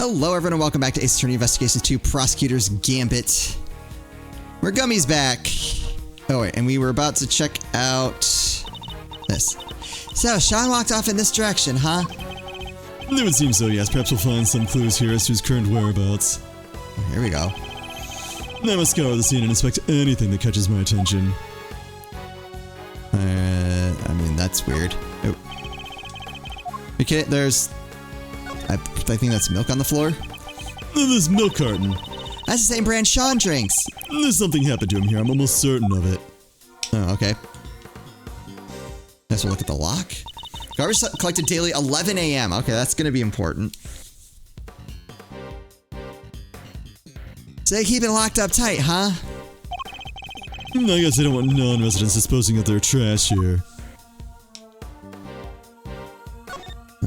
Hello everyone and welcome back to Ace Attorney Investigations 2 Prosecutor's Gambit. Where Gummy's back. Oh wait, and we were about to check out this. So, Sean walked off in this direction, huh? It would seem so, yes. Perhaps we'll find some clues here as to his current whereabouts. Here we go. I must scour the scene and inspect anything that catches my attention. I mean, that's weird. Oh. Okay, there's... I think that's milk on the floor. This milk carton. That's the same brand Sean drinks. There's something happened to him here. I'm almost certain of it. Oh, okay. Guess we'll look at the lock. Garbage collected daily 11 a.m. Okay, that's going to be important. So they keep it locked up tight, huh? I guess they don't want non-residents disposing of their trash here.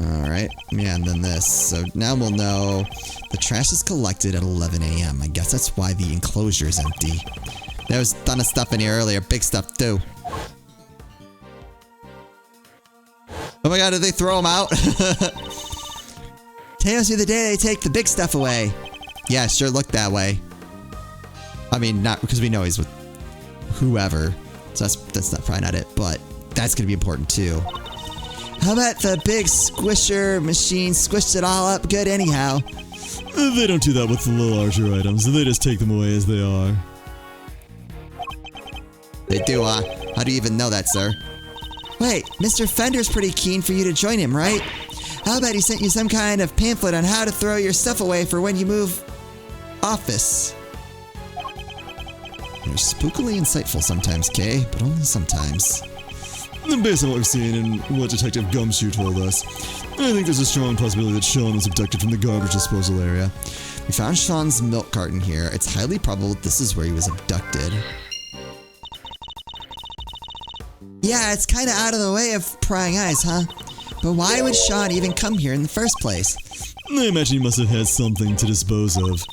Alright, yeah, and then this. So now we'll know the trash is collected at 11 a.m. I guess that's why the enclosure is empty. There was a ton of stuff in here earlier, big stuff too. Oh my god, did they throw them out? Tales of the day they take the big stuff away. Yeah, it sure looked that way. I mean, not because we know he's with whoever. So that's not probably not it, but that's gonna be important too. How about the big squisher machine squished it all up good anyhow? They don't do that with the larger items. They just take them away as they are. They do, how do you even know that, sir? Wait, Mr. Fender's pretty keen for you to join him, right? How about he sent you some kind of pamphlet on how to throw your stuff away for when you move office? They're spookily insightful sometimes, Kay, but only sometimes. Based on what we've seen and what Detective Gumshoe told us, I think there's a strong possibility that Sean was abducted from the garbage disposal area. We found Sean's milk carton here. It's highly probable this is where he was abducted. Yeah, it's kind of out of the way of prying eyes, huh? But why would Sean even come here in the first place? I imagine he must have had something to dispose of.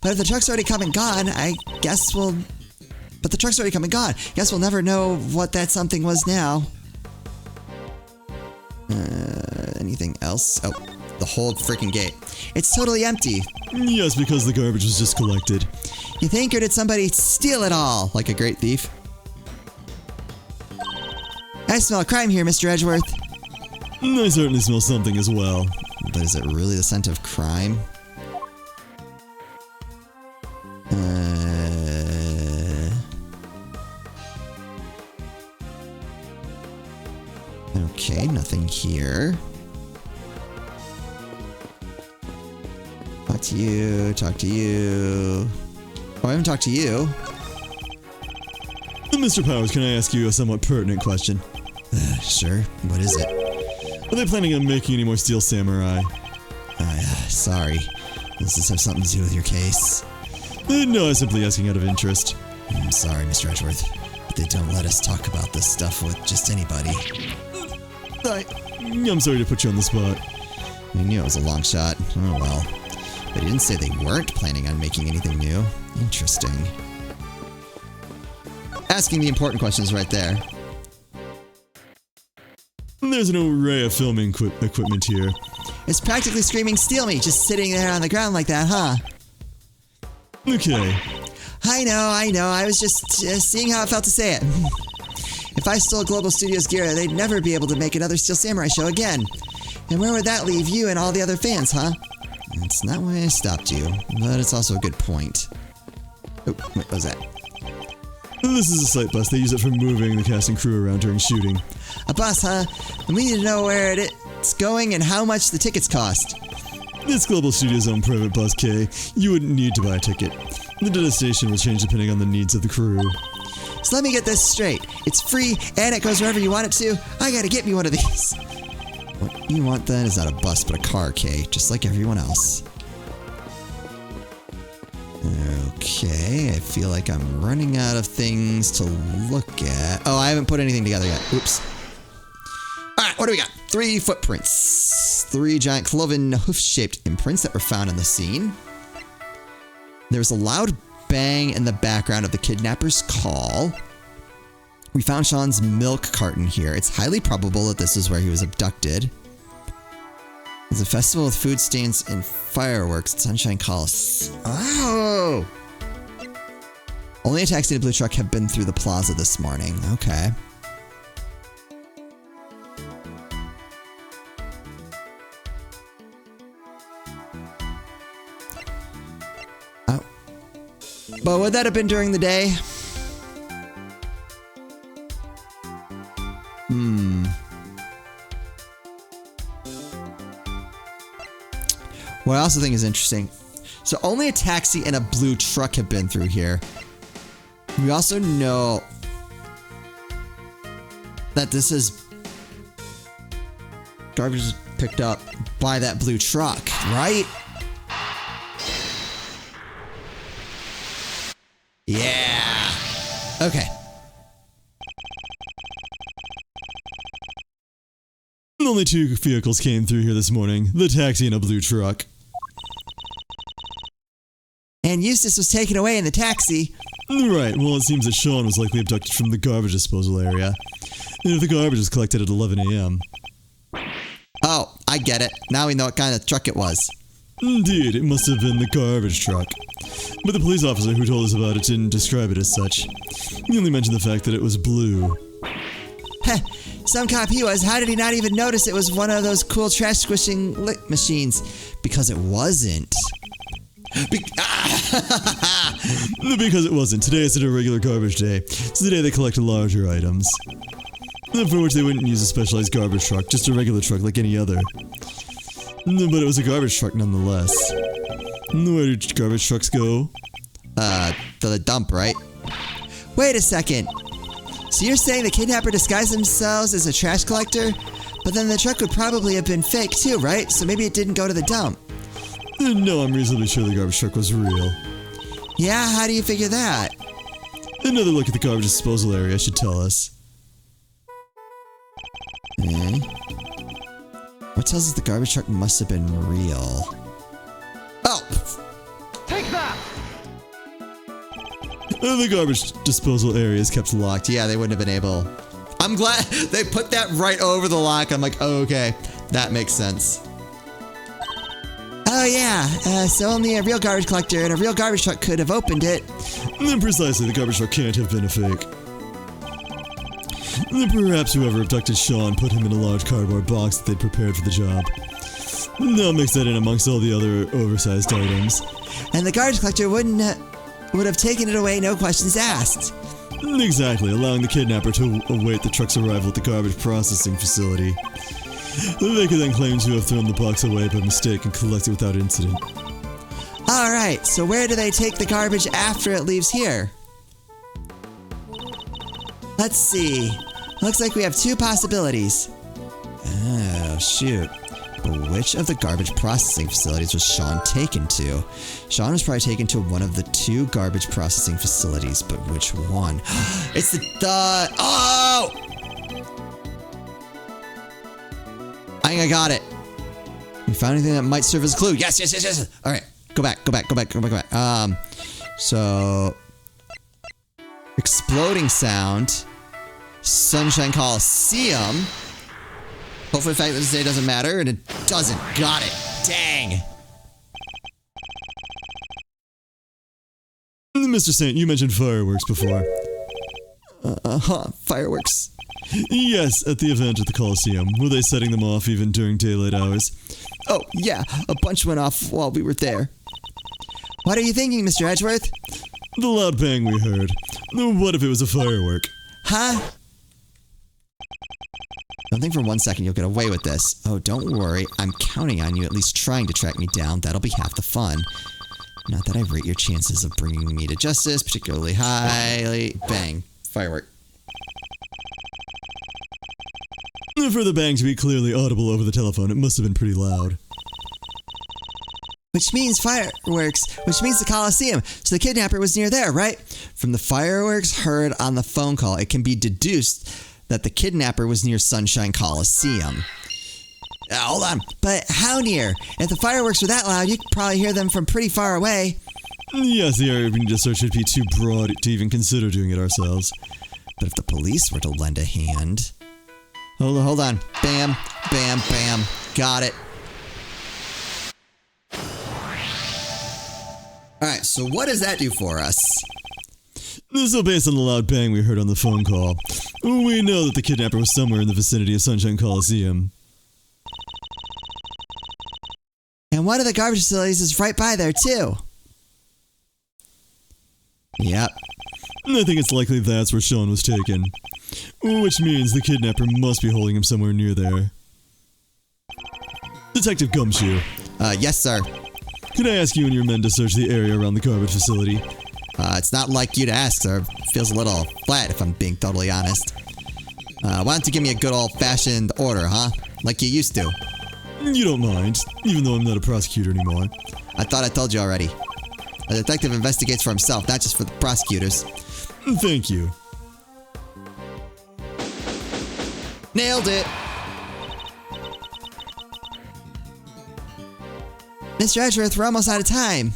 But if the truck's already come and gone, I guess we'll... But the truck's already come and gone. Guess we'll never know what that something was now. Anything else? Oh, the whole freaking gate. It's totally empty. Yes, because the garbage was just collected. You think, or did somebody steal it all? Like a great thief? I smell crime here, Mr. Edgeworth. I certainly smell something as well. But is it really the scent of crime? Okay, nothing here. Talk to you, talk to you. Oh, I haven't talked to you. Mr. Powers, can I ask you a somewhat pertinent question? Sure. What is it? Are they planning on making any more Steel Samurai? Sorry. Does this have something to do with your case? No, I'm simply asking out of interest. I'm sorry, Mr. Edgeworth, but they don't let us talk about this stuff with just anybody. I'm sorry to put you on the spot. I knew it was a long shot. Oh well. But he didn't say they weren't planning on making anything new. Interesting. Asking the important questions right there. There's an array of filming equipment here. It's practically screaming, "Steal me!" just sitting there on the ground like that, huh? Okay. I know. I was just seeing how it felt to say it. If I stole Global Studios gear, they'd never be able to make another Steel Samurai show again. And where would that leave you and all the other fans, huh? It's not why I stopped you, but it's also a good point. Oh, what was that? This is a site bus. They use it for moving the cast and crew around during shooting. A bus, huh? And we need to know where it's going and how much the tickets cost. It's Global Studios' own private bus, Kay. You wouldn't need to buy a ticket. The destination will change depending on the needs of the crew. So let me get this straight. It's free, and it goes wherever you want it to. I gotta get me one of these. What you want then is not a bus, but a car, Kay. Just like everyone else. Okay, I feel like I'm running out of things to look at. Oh, I haven't put anything together yet. Oops. Alright, what do we got? 3 footprints. 3 giant cloven hoof-shaped imprints that were found on the scene. There was a loud bang in the background of the kidnapper's call. We found Sean's milk carton here. It's highly probable that this is where he was abducted. There's a festival with food stands and fireworks at Sunshine Coliseum. Oh! Only a taxi and a blue truck have been through the plaza this morning. Okay. Oh. But would that have been during the day? What I also think is interesting. So only a taxi and a blue truck have been through here. We also know that this is garbage is picked up by that blue truck, right? Yeah. Okay. Only 2 vehicles came through here this morning. The taxi and a blue truck. And Eustace was taken away in the taxi. Right, well it seems that Sean was likely abducted from the garbage disposal area. And if the garbage is collected at 11 a.m. Oh, I get it. Now we know what kind of truck it was. Indeed, it must have been the garbage truck. But the police officer who told us about it didn't describe it as such. He only mentioned the fact that it was blue. Heh, some cop he was. How did he not even notice it was one of those cool trash squishing lick machines? Because it wasn't. Because it wasn't. Today is a regular garbage day. It's the day they collect larger items. For which they wouldn't use a specialized garbage truck, just a regular truck like any other. But it was a garbage truck nonetheless. Where do garbage trucks go? To the dump, right? Wait a second. So you're saying the kidnapper disguised themselves as a trash collector? But then the truck would probably have been fake too, right? So maybe it didn't go to the dump. No, I'm reasonably sure the garbage truck was real. Yeah, how do you figure that? Another look at the garbage disposal area should tell us. What tells us the garbage truck must have been real? Oh! Take that! The garbage disposal area is kept locked. Yeah, they wouldn't have been able. I'm glad they put that right over the lock. I'm like, oh, okay, that makes sense. Oh yeah, so only a real garbage collector and a real garbage truck could have opened it. Precisely, the garbage truck can't have been a fake. Perhaps whoever abducted Sean put him in a large cardboard box that they'd prepared for the job. They'll mix that in amongst all the other oversized items. And the garbage collector would have taken it away, no questions asked. Exactly, allowing the kidnapper to await the truck's arrival at the garbage processing facility. They could then claim to have thrown the box away by mistake and collect it without incident. Alright, so where do they take the garbage after it leaves here? Let's see. Looks like we have 2 possibilities. Oh, shoot. But which of the garbage processing facilities was Sean taken to? Sean was probably taken to one of the 2 garbage processing facilities, but which one? It's the... Oh! I think I got it. You found anything that might serve as a clue? Yes. All right, go back. So, exploding sound, Sunshine Coliseum. Hopefully the fact that this day doesn't matter, and it doesn't. Got it. Dang. Mr. Saint, you mentioned fireworks before. Fireworks. Yes, at the event at the Coliseum. Were they setting them off even during daylight hours? Oh, yeah, a bunch went off while we were there. What are you thinking, Mr. Edgeworth? The loud bang we heard. What if it was a firework? Huh? Don't think for 1 second you'll get away with this. Oh, don't worry. I'm counting on you at least trying to track me down. That'll be half the fun. Not that I rate your chances of bringing me to justice particularly highly. Bang. Firework. For the bang to be clearly audible over the telephone, it must have been pretty loud. Which means fireworks, which means the Coliseum. So the kidnapper was near there, right? From the fireworks heard on the phone call, it can be deduced that the kidnapper was near Sunshine Coliseum. Hold on, but how near? If the fireworks were that loud, you could probably hear them from pretty far away. Yes, the area we need to search would be too broad to even consider doing it ourselves. But if the police were to lend a hand... Hold on. Bam, bam, bam. Got it. Alright, so what does that do for us? This is based on the loud bang we heard on the phone call. We know that the kidnapper was somewhere in the vicinity of Sunshine Coliseum. And one of the garbage facilities is right by there, too. Yep. I think it's likely that's where Sean was taken. Which means the kidnapper must be holding him somewhere near there. Detective Gumshoe. Yes, sir. Could I ask you and your men to search the area around the garbage facility? It's not like you to ask, sir. Feels a little flat, if I'm being totally honest. Why don't you give me a good old-fashioned order, huh? Like you used to. You don't mind, even though I'm not a prosecutor anymore. I thought I told you already. A detective investigates for himself, not just for the prosecutors. Thank you. Nailed it! Mr. Edgeworth, we're almost out of time.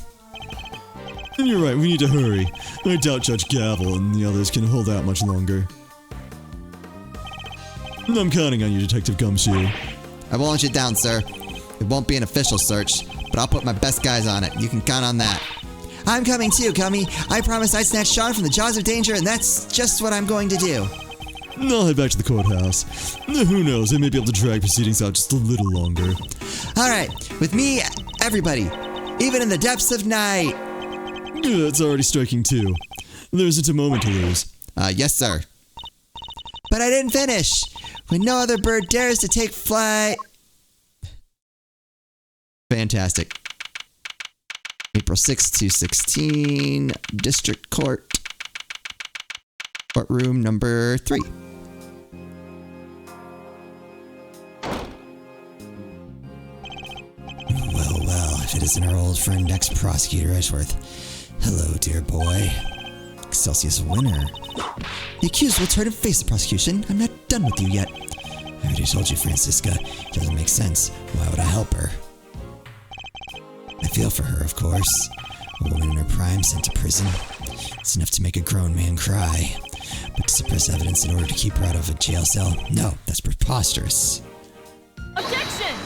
You're right, we need to hurry. I doubt Judge Gavel and the others can hold out much longer. I'm counting on you, Detective Gumshoe. I won't let you down, sir. It won't be an official search, but I'll put my best guys on it. You can count on that. I'm coming too, Gummy. I promised I'd snatch Sean from the jaws of danger, and that's just what I'm going to do. I'll head back to the courthouse. Who knows, I may be able to drag proceedings out just a little longer. Alright, with me, everybody. Even in the depths of night. It's already striking too. There isn't a moment to lose. Yes, sir. But I didn't finish. When no other bird dares to take flight. Fantastic. April 6, 2016, District Court. Courtroom number 3. Well, if it isn't our old friend ex-prosecutor Edgeworth. Hello, dear boy. Excelsius winner. The accused will turn and face the prosecution. I'm not done with you yet. I already told you, Francisca. It doesn't make sense. Why would I help her? I feel for her, of course. A woman in her prime sent to prison. It's enough to make a grown man cry. But to suppress evidence in order to keep her out of a jail cell? No, that's preposterous. Objection!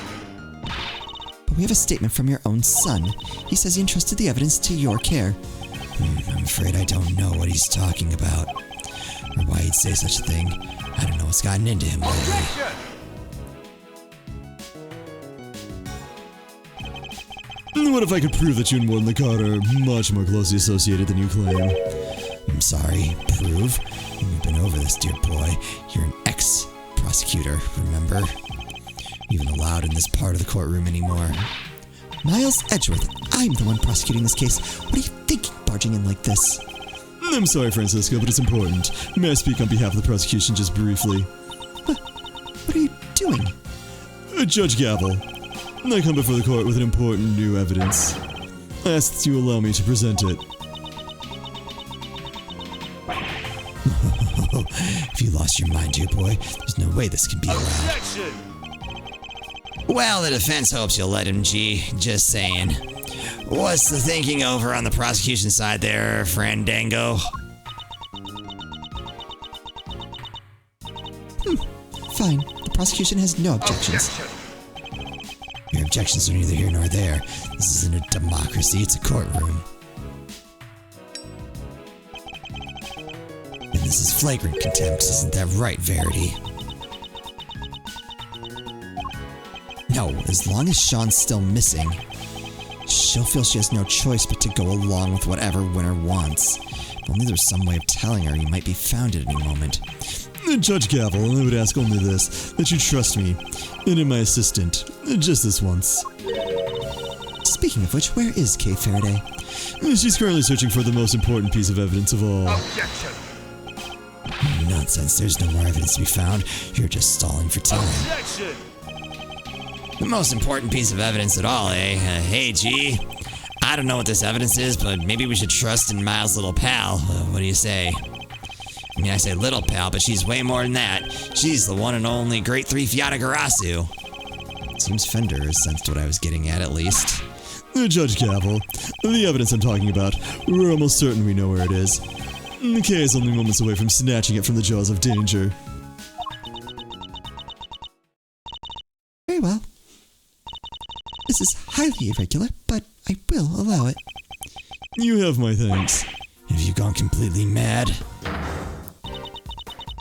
But we have a statement from your own son. He says he entrusted the evidence to your care. I'm afraid I don't know what he's talking about. Or why he'd say such a thing. I don't know what's gotten into him lately. Objection! What if I could prove that you and Warden Lecard are much more closely associated than you claim? I'm sorry, prove? We've been over this, dear boy. You're an ex-prosecutor, remember? Even allowed in this part of the courtroom anymore. Miles Edgeworth, I'm the one prosecuting this case. What are you thinking, barging in like this? I'm sorry, Francisco, but it's important. May I speak on behalf of the prosecution just briefly? What are you doing? Judge Gavel, I come before the court with an important new evidence. I ask that you allow me to present it. If you lost your mind, dear boy, there's no way this can be allowed. Objection! Well, the defense hopes you'll let him, G. Just saying. What's the thinking over on the prosecution side there, Frandango? Fine. The prosecution has no objections. Objection! Your objections are neither here nor there. This isn't a democracy, it's a courtroom. And this is flagrant contempt, isn't that right, Verity? No, as long as Sean's still missing, she'll feel she has no choice but to go along with whatever Winner wants. If only there was some way of telling her he might be found at any moment. Judge Gavel, I would ask only this, that you trust me, and in my assistant, just this once. Speaking of which, where is Kay Faraday? She's currently searching for the most important piece of evidence of all. Objection! Nonsense, there's no more evidence to be found. You're just stalling for time. Objection! The most important piece of evidence at all, eh? Hey, G. I don't know what this evidence is, but maybe we should trust in Miles' little pal. What do you say? I mean, I say little pal, but she's way more than that. She's the one and only Great 3 Fiata Garasu. Seems Fender has sensed what I was getting at least. Judge Gavel, the evidence I'm talking about, we're almost certain we know where it is. Kay is only moments away from snatching it from the jaws of danger. Very well. This is highly irregular, but I will allow it. You have my thanks. Have you gone completely mad?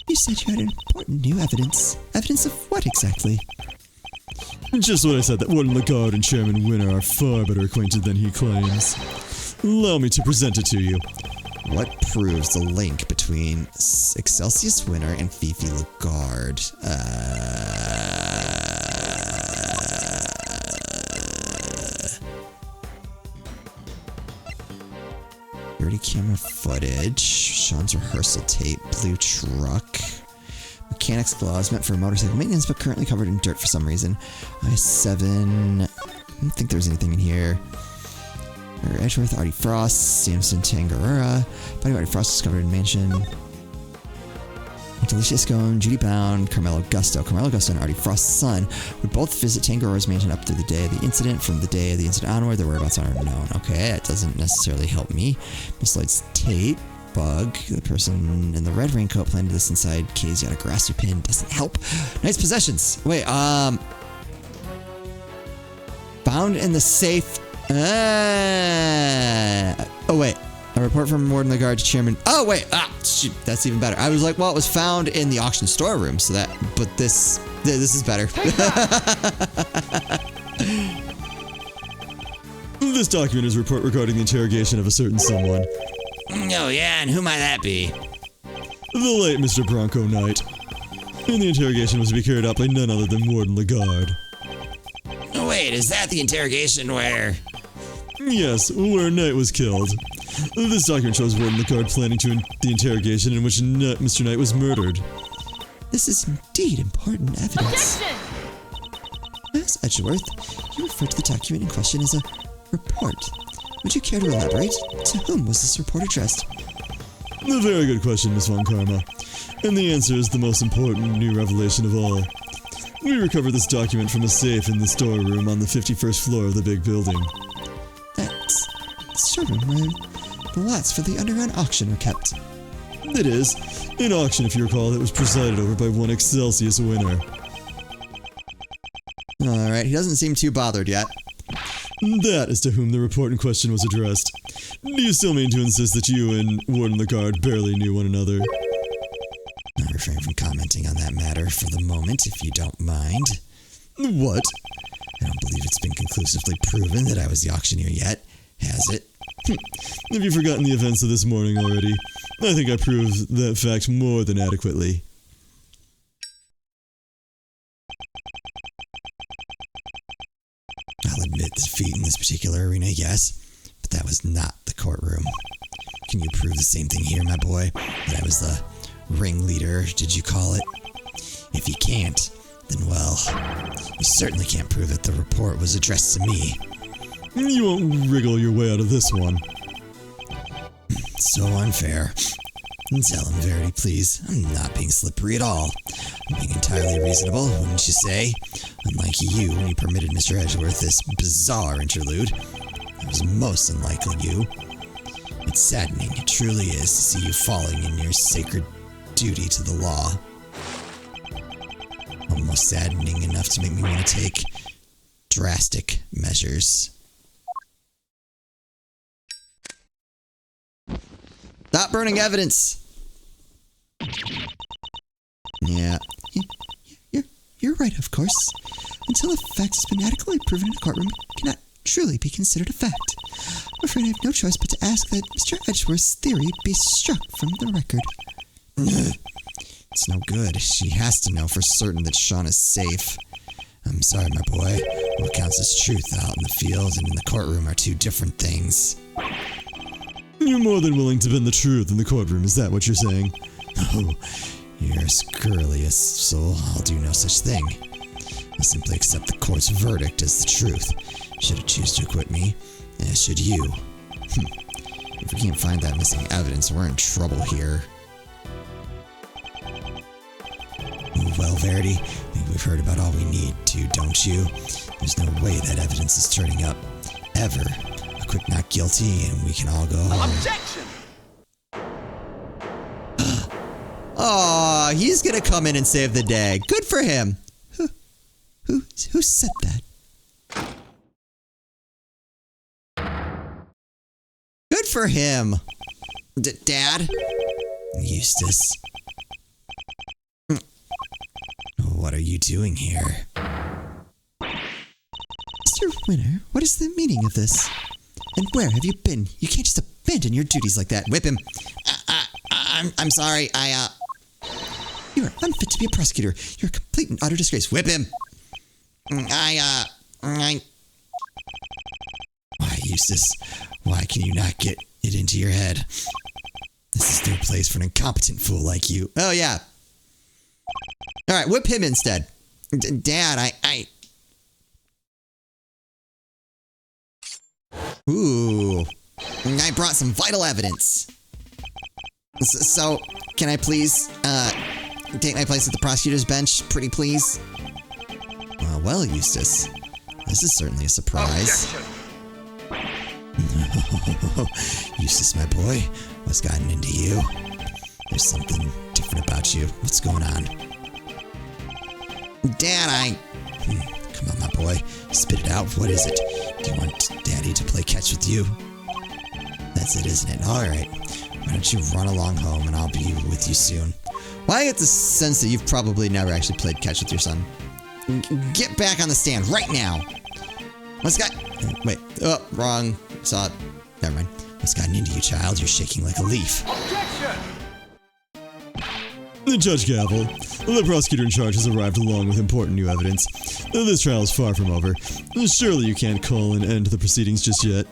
You said you had important new evidence. Evidence of what exactly? Just what I said, that Warden Lagarde and Chairman Winner are far better acquainted than he claims. Allow me to present it to you. What proves the link between Excelsius Winner and Fifi Lagarde? Security camera footage, Sean's rehearsal tape, blue truck, mechanic's gloves meant for motorcycle maintenance but currently covered in dirt for some reason. I-7, I don't think there's anything in here. Edgeworth, Artie Frost, Samson Tangarura, Buddy Artie Frost discovered in mansion. Alicia Scone, Judy Bound, Carmelo Gusto. Carmelo Gusto and Artie Frost's son would both visit Tangarura's mansion up through the day of the incident. From the day of the incident onward, their whereabouts are unknown. Okay, that doesn't necessarily help me. Miss Lloyd's tape. Bug. The person in the red raincoat planted this inside Kay's Yatagarasu pin. Doesn't help. Nice possessions. Wait, found in the safe. Oh, wait. A report from Warden Lagarde to Chairman. Oh, wait. Shoot, that's even better. I was like, well, it was found in the auction storeroom, so that. But this is better. This document is a report regarding the interrogation of a certain someone. Oh, yeah, and who might that be? The late Mr. Bronco Knight. And the interrogation was to be carried out by none other than Warden Lagarde. Oh, wait, is that the interrogation where? Yes, where Knight was killed. This document shows Warden Lagarde planning to the interrogation in which Mr. Knight was murdered. This is indeed important evidence. Objection! Miss Edgeworth, you referred to the document in question as a report. Would you care to elaborate? To whom was this report addressed? A very good question, Miss Von Karma. And the answer is the most important new revelation of all. We recovered this document from a safe in the storeroom on the 51st floor of the big building. That's the storeroom where the lots for the underground auction were kept. It is. An auction, if you recall, that was presided over by one Excelsius Winner. Alright, he doesn't seem too bothered yet. That is to whom the report in question was addressed. Do you still mean to insist that you and Warden Lagarde barely knew one another? I'll refrain from commenting on that matter for the moment, if you don't mind. What? I don't believe it's been conclusively proven that I was the auctioneer yet, has it? Have you forgotten the events of this morning already? I think I proved that fact more than adequately. I'll admit defeat in this particular arena, yes, but that was not the courtroom. Can you prove the same thing here, my boy? That I was the ringleader, did you call it? If you can't, then well, you certainly can't prove that the report was addressed to me. You won't wriggle your way out of this one. So unfair. Tell him, Verity, please. I'm not being slippery at all. I'm being entirely reasonable, wouldn't you say? Unlike you, when you permitted Mr. Edgeworth this bizarre interlude. That was most unlikely you. It's saddening, it truly is, to see you falling in your sacred duty to the law. Almost saddening enough to make me want to take drastic measures. Stop burning evidence! Yeah. You're right, of course. Until a fact has been adequately proven in a courtroom, it cannot truly be considered a fact. I'm afraid I have no choice but to ask that Mr. Edgeworth's theory be struck from the record. It's no good. She has to know for certain that Sean is safe. I'm sorry, my boy. What counts as truth out in the field and in the courtroom are two different things. You're more than willing to bend the truth in the courtroom, is that what you're saying? Oh, you're a scurrilous soul. I'll do no such thing. I'll simply accept the court's verdict as the truth. Should it choose to acquit me, as should you. If we can't find that missing evidence, we're in trouble here. Well, Verity, I think we've heard about all we need to, don't you? There's no way that evidence is turning up. Ever. A quick not guilty, and we can all go home. Objection! Aw, he's gonna come in and save the day. Good for him. Who said that? Good Good for him. Dad? Eustace. What are you doing here? Mr. Winter, what is the meaning of this? And where have you been? You can't just abandon your duties like that. Whip him. I'm sorry. You are unfit to be a prosecutor. You're a complete and utter disgrace. Whip him. Why, Eustace? Why can you not get it into your head? This is no place for an incompetent fool like you. Oh, yeah. All right, whip him instead. Dad, Ooh. I brought some vital evidence. So, can I please, take my place at the prosecutor's bench, pretty please? Well, Eustace. This is certainly a surprise. Eustace, my boy, what's gotten into you? There's something different about you. What's going on? Dad, Come on, my boy. Spit it out. What is it? Do you want Daddy to play catch with you? That's it, isn't it? Alright. Why don't you run along home and I'll be with you soon. Well, I get the sense that you've probably never actually played catch with your son. Get back on the stand right now. What's got... Wait. Oh, wrong. Saw it. Never mind. What's gotten into you, child? You're shaking like a leaf. Objection! Judge Gavel, the prosecutor in charge has arrived along with important new evidence. This trial is far from over. Surely you can't call an end to the proceedings just yet.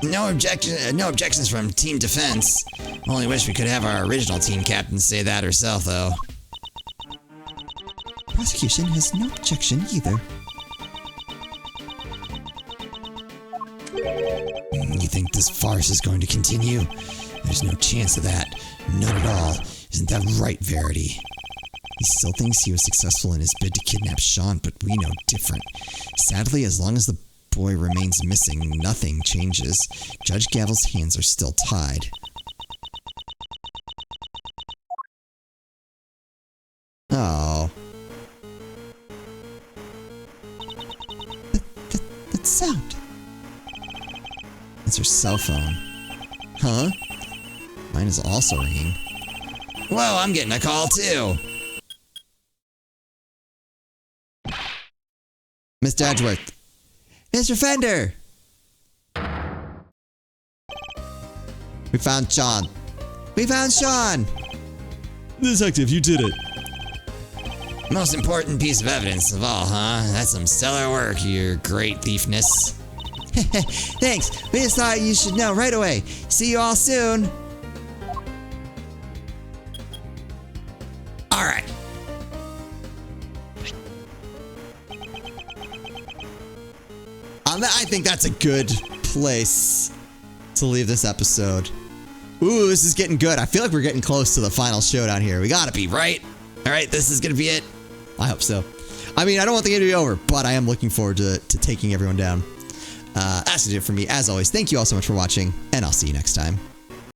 No objections from Team Defense. Only wish we could have our original team captain say that herself, though. Prosecution has no objection either. You think this farce is going to continue? There's no chance of that. None at all. Isn't that right, Verity? He still thinks he was successful in his bid to kidnap Sean, but we know different. Sadly, as long as the boy remains missing, nothing changes. Judge Gavel's hands are still tied. Oh. That sound. It's her cell phone. Huh? Mine is also ringing. Whoa, I'm getting a call too. Mr. Edgeworth. Mr. Fender! We found Sean. We found Sean! Detective, you did it. Most important piece of evidence of all, huh? That's some stellar work, your great thiefness. Thanks. We just thought you should know right away. See you all soon. All right. I think that's a good place to leave this episode. Ooh, this is getting good. I feel like we're getting close to the final showdown here. We gotta be, right? All right, this is gonna be it. I hope so. I mean, I don't want the game to be over, but I am looking forward to taking everyone down. That's it for me. As always, thank you all so much for watching, and I'll see you next time.